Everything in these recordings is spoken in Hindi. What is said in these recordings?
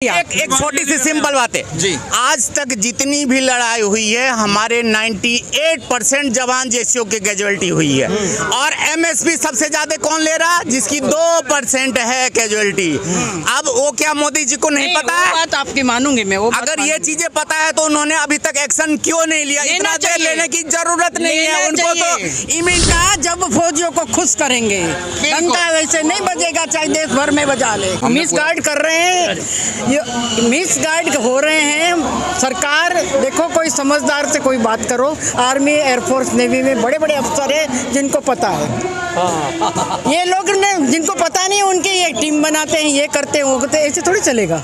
एक छोटी सी सिंपल बात है जी। आज तक जितनी भी लड़ाई हुई है हमारे 98% जवान जेसीओ की कैजुअलिटी हुई है और एमएसपी सबसे ज्यादा कौन ले रहा, जिसकी 2% है कैजुअलिटी। अब वो क्या मोदी जी को नहीं पता है? बात आपकी मानूंगी मैं। वो अगर ये चीजें पता है तो उन्होंने अभी तक एक्शन क्यों नहीं लिया? इतना देर लेने की जरूरत नहीं है उनको। तो इमिटा जब फौजियों को खुश करेंगे, घंटा वैसे नहीं बजेगा चाहे देश भर में बजा ले। मिस गार्ड कर रहे हैं, मिस गाइड हो रहे हैं। सरकार देखो, कोई समझदार से कोई बात करो। आर्मी, एयरफोर्स, नेवी में बड़े बड़े अफसर हैं जिनको पता है। ये लोग ने जिनको पता नहीं, उनकी ये टीम बनाते हैं, ये करते हैं, वो करते हैं। ऐसे थोड़ी चलेगा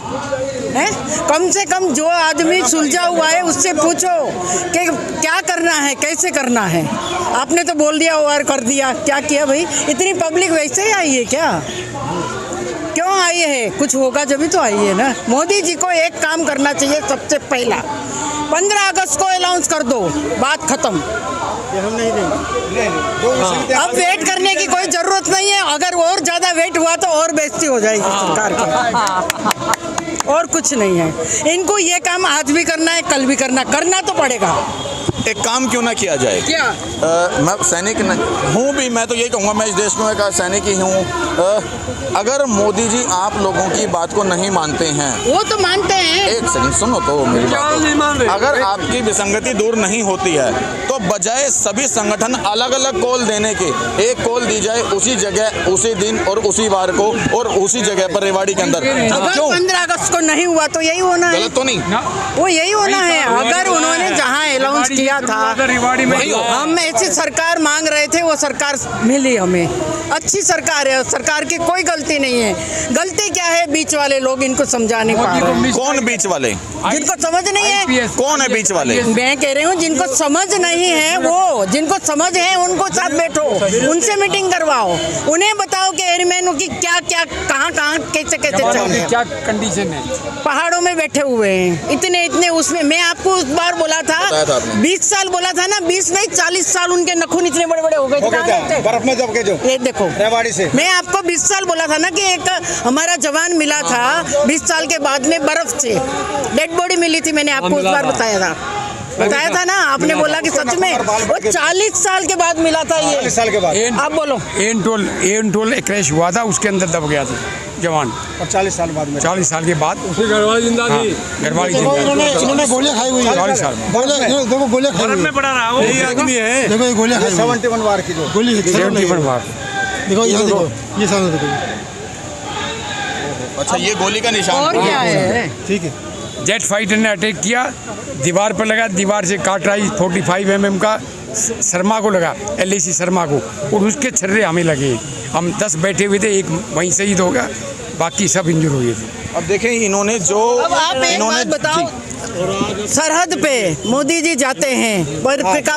है। कम से कम जो आदमी सुलझा हुआ है उससे पूछो कि क्या करना है, कैसे करना है। आपने तो बोल दिया और कर दिया, क्या किया भाई? इतनी पब्लिक वैसे ही आई है क्या? क्यों आई है? कुछ होगा जब ही तो आई है ना। मोदी जी को एक काम करना चाहिए सबसे पहला, 15 अगस्त को अनाउंस कर दो, बात खत्म। हम नहीं देंगे। अब वेट करने की कोई जरूरत नहीं है। अगर और ज्यादा वेट हुआ तो और बेइज्जती हो जाएगी सरकार की, और कुछ नहीं है। इनको ये काम आज भी करना है, कल भी करना तो पड़ेगा। एक काम क्यों ना किया जाए? क्या? मैं सैनिक हूँ भी, मैं तो यही कहूँगा, मैं इस देश में एक सैनिक ही हूँ। अगर मोदी जी आप लोगों की बात को नहीं मानते हैं, वो तो मानते हैं। एक सेकंड सुनो तो मेरी बात। अगर आपकी विसंगति दूर नहीं होती है तो बजाय सभी संगठन अलग अलग कॉल देने के, एक कॉल दी जाए उसी जगह, उसी दिन और उसी वार को और उसी जगह पर, रेवाड़ी के अंदर। क्यों 15 अगस्त को नहीं हुआ तो यही होना है? गलत तो नहीं, वो यही होना है। अगर उन्होंने जहाँ अनाउंस किया था, हम ऐसी सरकार मांग रहे थे, वो सरकार मिली हमें। अच्छी सरकार है, सरकार की कोई गलती नहीं है। गलती क्या है? बीच वाले लोग, इनको समझा नहीं पा रहे। कौन बीच वाले? जिनको समझ नहीं है। कौन है बीच वाले? मैं कह रही हूँ जिनको समझ नहीं है, वो जिनको समझ है उनको साथ बैठो, उनसे मीटिंग करवाओ, उन्हें बताओ कि एयरमैनों की क्या क्या, कहाँ कहाँ, कैसे कैसे चल रहे हैं, क्या कंडीशन है। पहाड़ों में बैठे हुए हैं इतने उसमें। मैं आपको उस बार बोला था 20 साल बोला था ना, 20 नहीं 40 साल उनके नखून इतने बड़े बड़े हो गए थे बर्फ में दब के। जो ये देखो रेवाड़ी से, मैं आपको 20 साल बोला था ना कि एक हमारा जवान मिला था 20 साल के बाद में, बर्फ से डेड बॉडी मिली थी। मैंने आपको उस बार बताया था ना, आपने बोला कि सच में वो 40 साल के बाद मिला था। ये 40 साल के बाद आप बोलो। एन टोल क्रैश हुआ था, उसके अंदर दब गया था जवान, और 40 साल बाद में, 40 साल के बाद घरवाली जिंदा थी। घरवाली इन्होंने गोलियां खाई हुई है 40 साल देखो गोलियां खाई हुई है। पड़ा रहा यही आदमी है। देखो ये गोलियां खाई 71 वार की जो गोली 71 बार। देखो यहाँ देखो, ये सामने देखो। अच्छा, ये गोली का निशान और क्या है? ठीक है। जेट फाइटर ने अटैक किया, दीवार पर लगा, दीवार से काट रहा है 45 mm का, शर्मा को लगा, LAC शर्मा को, और उसके छर्रे हमें लगे। हम 10 बैठे हुए थे, एक वहीं शहीद हो गया, बाकी सब इंजर हुए थे। अब देखें इन्होंने जो अब आप एक बात बताओ, सरहद पे मोदी जी जाते हैं बर्फ का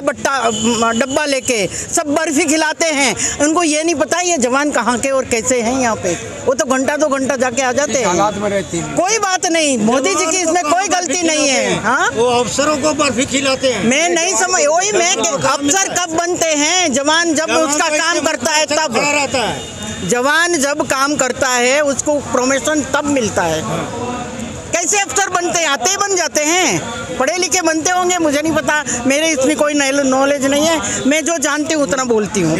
डब्बा लेके, सब बर्फी खिलाते हैं। उनको ये नहीं पता ये जवान कहाँ के और कैसे हैं यहाँ पे। वो तो घंटा 2 घंटा जाके आ जाते हैं। कोई बात नहीं, मोदी जी की इसमें कोई गलती नहीं है। हाँ, वो अफसरों को बर्फी खिलाते हैं। मैं नहीं समझ, वही मैं, अफसर कब बनते हैं? जवान जब उसका काम करता है तब रहता है। जवान जब काम करता है उसको प्रमोशन तब मिलता है। कैसे अफसर बनते हैं? आते ही बन जाते हैं। पढ़े लिखे बनते होंगे, मुझे नहीं पता, मेरे इसमें कोई नॉलेज नहीं है। मैं जो जानती हूँ उतना बोलती हूँ।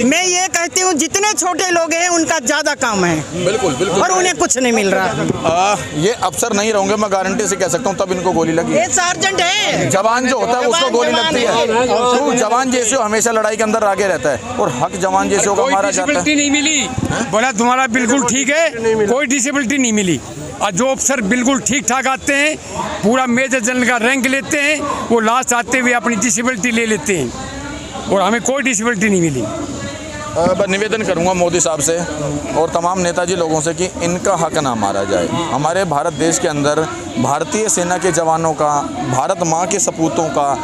मैं ये कहती हूँ जितने छोटे लोग हैं उनका ज्यादा काम है। बिल्कुल बिल्कुल, और उन्हें कुछ नहीं मिल रहा। ये अफसर नहीं रहूंगे, मैं गारंटी से कह सकता हूँ, तब इनको गोली लगी। ये सार्जेंट है, जवान जो होता है उसको गोली लगती है। तो जवान जैसे हमेशा लड़ाई के अंदर आगे रहता है और हक जवान जैसे को मारा जाता है। नहीं मिली, बोला तुम्हारा बिल्कुल ठीक है, कोई डिसेबिलिटी नहीं मिली। और जो अफसर बिल्कुल ठीक ठाक आते हैं, पूरा मेजर जनरल का रैंक लेते हैं, वो लास्ट आते हुए अपनी डिसेबिलिटी ले लेते हैं, और हमें कोई डिसेबिलिटी नहीं मिली। मैं निवेदन करूंगा मोदी साहब से और तमाम नेताजी लोगों से कि इनका हक ना मारा जाए। हमारे भारत देश के अंदर भारतीय सेना के जवानों का, भारत माँ के सपूतों का,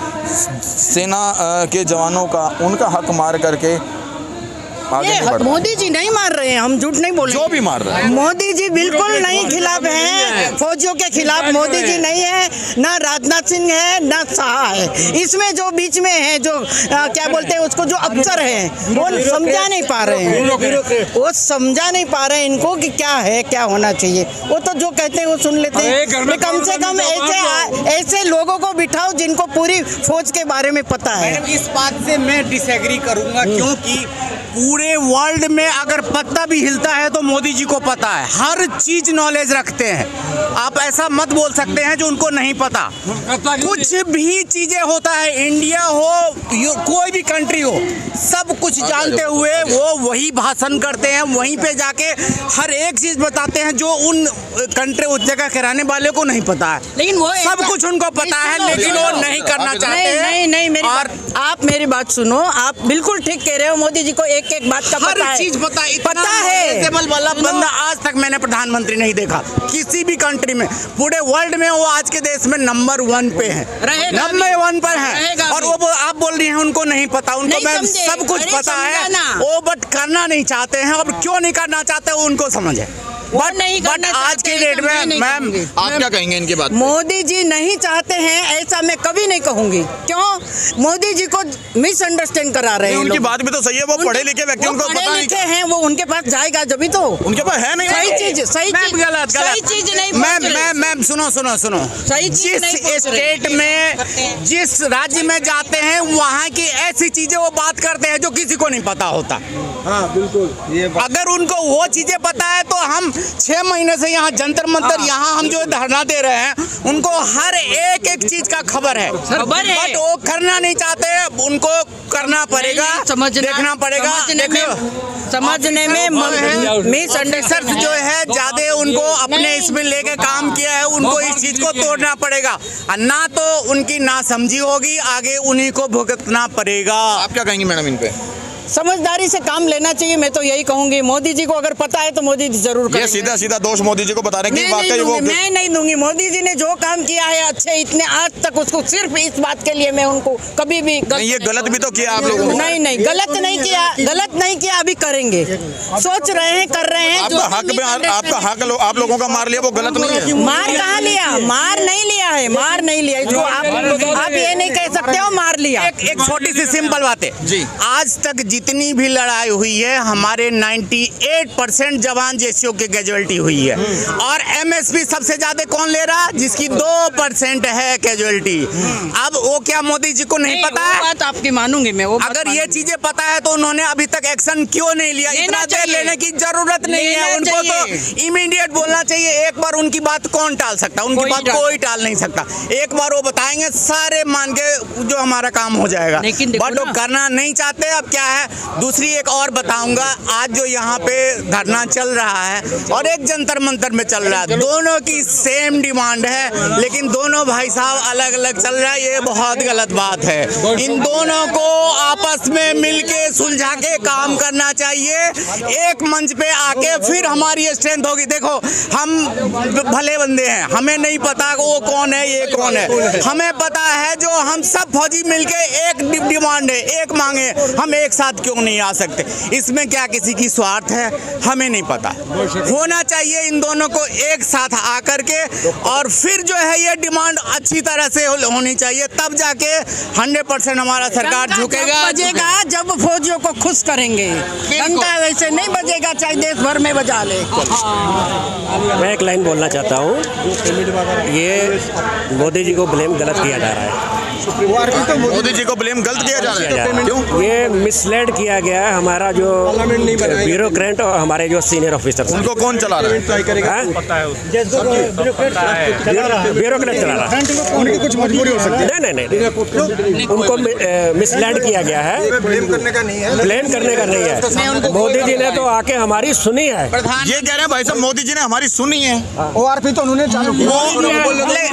सेना के जवानों का, उनका हक मार करके आगे नहीं बढ़ रहा। मोदी जी नहीं मार रहे हैं, हम झूठ नहीं बोले। जो भी मार रहा है मोदी जी बिल्कुल नहीं खिलाफ हैं, फौजियों के खिलाफ मोदी जी नहीं है, ना राजनाथ सिंह है, ना शाह है। इसमें जो बीच में है, जो क्या बोलते हैं उसको, जो अफसर हैं वो समझा नहीं पा रहे हैं, वो समझा नहीं पा रहे हैं इनको कि क्या है, क्या होना चाहिए। वो तो जो कहते हैं वो सुन लेते हैं। कम से कम ऐसे लोगों को बिठाओ जिनको पूरी फौज के बारे में पता है। मैडम, इस बात से मैं डिसएग्री करूंगा, क्योंकि पूरे वर्ल्ड में अगर पत्ता भी हिलता है तो मोदी जी को पता है, हर चीज नॉलेज रखते हैं। आप ऐसा मत बोल सकते हैं जो उनको नहीं पता। कुछ भी चीजें होता है, इंडिया हो कोई भी कंट्री हो, सब कुछ जानते हुए वो वही भाषण करते हैं, वहीं पे जाके हर एक चीज बताते हैं जो उन कंट्री उस जगह के रहने वाले को नहीं पता है। लेकिन वो सब कुछ उनको पता है, लेकिन वो नहीं करना चाहते हैं। नहीं, आप मेरी बात सुनो, आप बिल्कुल ठीक कह रहे हो। मोदी जी को एक एक बात का हर पता है, चीज पता है। knowledgeable वाला बंदा आज तक मैंने प्रधानमंत्री नहीं देखा किसी भी कंट्री में। पूरे वर्ल्ड में वो आज के देश में नंबर 1 पे है, नंबर 1 पर है। और वो आप बोल रही हैं उनको नहीं पता, उनको मैम सब कुछ पता है, वो बट करना नहीं चाहते हैं। अब क्यों नहीं करना चाहते उनको समझ है, बट आज के डेट में मैम आप क्या कहेंगे इनकी बात? मोदी जी नहीं चाहते हैं ऐसा मैं कभी नहीं कहूंगी। क्यों? मोदी जी को मिसअंडरस्टैंड करा रहे हैं। उनकी बात भी तो सही है, वो पढ़े लिखे व्यक्ति, उनको पता नहीं लिखे हैं, वो उनके पास जाएगा जब तो उनके पास है नहीं। सही चीज नहीं। मैम सुनो, सही चीज जिस स्टेट में, जिस राज्य में जाते हैं वहाँ की ऐसी चीजें वो बात करते हैं जो किसी को नहीं पता होता। हाँ बिल्कुल, ये अगर उनको वो चीजें पता है तो हम 6 महीने से यहाँ जंतर मंतर यहाँ हम जो धरना दे रहे हैं, उनको हर एक चीज का खबर है, बट वो करना नहीं चाहते। उनको करना पड़ेगा, देखना पड़ेगा। समझने में मिसअंडरस्टैंडिंग जो है ज्यादा उनको अपने इसमें लेके काम किया है, उनको इस चीज को तोड़ना पड़ेगा। ना तो उनकी नासमझी होगी, आगे उन्हीं को भुगतना पड़ेगा। आप क्या कहेंगे मैडम इन पे? समझदारी से काम लेना चाहिए, मैं तो यही कहूंगी। मोदी जी को अगर पता है तो मोदी जी जरूर करेंगे। ये सीधा दोष मोदी जी को बता रहे हैं कि वाकई वो मैं नहीं दूंगी। मोदी जी ने जो काम किया है अच्छे, इतने आज तक, उसको सिर्फ इस बात के लिए मैं उनको कभी भी ये गलत भी तो किया आप लोगों ने। नहीं, गलत नहीं किया, अभी करेंगे, सोच रहे हैं, कर रहे हैं। आपका हक में आपका हक आप लोगों का मार लिया, वो गलत नहीं है। मार कहाँ लिया? मार नहीं लिया। इसको आप ये नहीं कह सकते हो मार लिया। एक छोटी सी सिंपल बात है जी, आज तक जितनी भी लड़ाई हुई है हमारे 98% जवान जेसीओ की कैजुअलिटी हुई है, और एमएसपी सबसे ज्यादा कौन ले रहा? जिसकी 2% है कैजुअलिटी। अब वो क्या मोदी जी को नहीं पता है? बात आपकी मानूंगी मैं। वो अगर ये चीजें पता है तो उन्होंने अभी तक एक्शन क्यों नहीं लिया? इतना देर लेने की जरूरत नहीं है, उनको तो इमीडिएट बोलना चाहिए। एक बार उनकी बात कौन टाल सकता? उनकी बात कोई टाल नहीं सकता। एक बार वो बताएंगे, सारे मान के जो हमारा काम हो जाएगा, बट वो करना नहीं चाहते। अब क्या है, दूसरी एक और बताऊंगा। आज जो यहाँ पे धरना चल रहा है और एक जंतर मंतर में चल रहा है, दोनों की सेम डिमांड है, लेकिन दोनों भाई साहब अलग अलग चल रहा है। ये बहुत गलत बात है। इन दोनों को आपस में मिलके सुलझा के काम करना चाहिए, एक मंच पे आके, फिर हमारी स्ट्रेंथ होगी। देखो, हम भले बंदे हैं, हमें नहीं पता वो कौन है, ये कौन है। हमें पता है जो हम सब फौजी मिलके एक डिमांड है, एक मांगे, हम एक साथ क्यों नहीं आ सकते? इसमें क्या किसी की स्वार्थ है? हमें नहीं पता। होना चाहिए इन दोनों को एक साथ आकर के, और फिर जो है ये डिमांड अच्छी तरह से होनी चाहिए, तब जाके 100% हमारा सरकार झुकेगा। बजेगा जब फौजियों को खुश करेंगे। डंका वैसे नहीं बजेगा, चाहे देश भर में बजा ले। मैं एक लाइन बोलना चाहता हूँ, ये मोदी जी को ब्लेम गलत किया जा रहा है। मोदी जी को ब्लेम गलत किया जा रहा है। क्यों? ये मिसलेड किया गया है हमारा जो ब्यूरोक्रेट और हमारे जो सीनियर ऑफिसर्स। उनको कौन चला रहा है? ब्यूरोक्रेट चला रहा है। उनकी कुछ मजबूरी हो सकती है। नहीं, उनको मिसलेड किया गया है। ब्लेम करने का नहीं है, ब्लेम करने का नहीं है। मोदी जी ने तो आके हमारी सुनी है। ये कह रहे हैं भाई साहब, मोदी जी ने हमारी सुनी है। ORP तो उन्होंने चालू किया।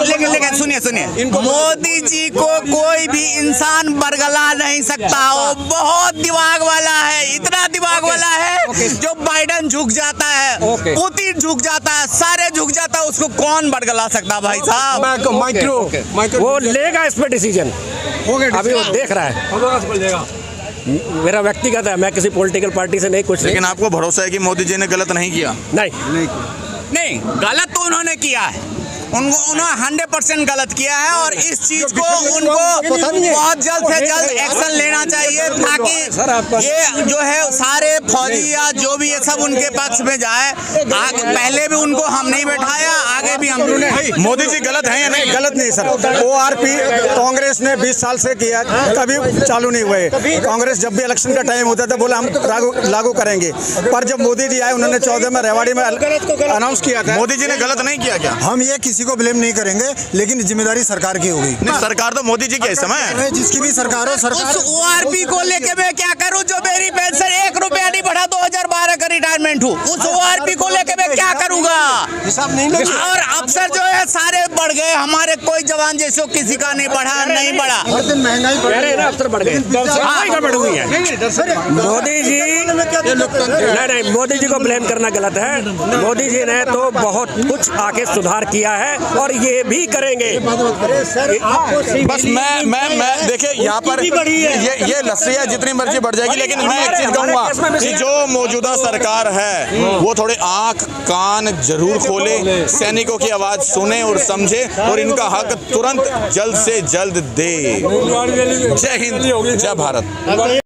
लेकिन सुनिए, मोदी जी को कोई भी इंसान बरगला नहीं सकता। वो बहुत दिमाग वाला है, इतना दिमाग वाला है जो बाइडन झुक जाता है, पुतिन झुक जाता है, सारे झुक जाता है, उसको कौन बरगला सकता भाई साहब? माइक्रो वो लेगा इस पे डिसीजन, अभी वो देख रहा है। मेरा व्यक्तिगत है, मैं किसी पॉलिटिकल पार्टी से नहीं कुछ लेकिन आपको भरोसा है कि मोदी जी ने गलत नहीं किया? नहीं। नहीं, गलत तो उन्होंने किया है, उन्होंने 100% गलत किया है और इस चीज को उनको बहुत जल्द से जल्द एक्शन लेना चाहिए ताकि ये जो है सारे फौजी या जो भी ये सब उनके पक्ष में जाए। आगे पहले भी उनको हम नहीं बैठाया, आगे भी हम मोदी जी गलत हैं या नहीं? गलत नहीं सर, ORP कांग्रेस ने 20 साल से किया, कभी चालू नहीं हुए। कांग्रेस जब भी इलेक्शन का टाइम होता था बोला हम लागू करेंगे, पर जब मोदी जी आए उन्होंने 14 में रेवाड़ी में अनाउंस किया था। मोदी जी ने गलत नहीं किया क्या? हम ये किसी को ब्लेम नहीं करेंगे, लेकिन जिम्मेदारी सरकार की होगी। नहीं, सरकार तो मोदी जी के इस समय जिसकी भी सरकार हो, सरकार उस ORP को लेके मैं क्या करूं? जो मेरी पेंशन 1 रुपया नहीं बढ़ा, 2012 का रिटायरमेंट हूँ, उस ORP को लेके मैं क्या करूंगा? हिसाब नहीं और अफसर जो है सारे बढ़ गए, हमारे कोई जवान जैसे किसी का नहीं बढ़ा, नहीं बढ़ा। महंगाई कह रहे हैं ना, अफसर बढ़ गए, महंगाई गड़बड़ हुई है। मोदी जी नहीं, मोदी जी को ब्लेम करना गलत है। मोदी जी ने तो बहुत कुछ आके सुधार किया है और ये भी करेंगे। बस मैं देखिए यहाँ पर ये लस्सी है जितनी मर्जी बढ़ जाएगी, लेकिन मैं एक चीज कहूँगा कि जो मौजूदा सरकार है वो थोड़े आंख कान जरूर खोले, सैनिकों की आवाज सुने और समझे और इनका हक तुरंत जल्द से जल्द दे। जय हिंद, जय भारत।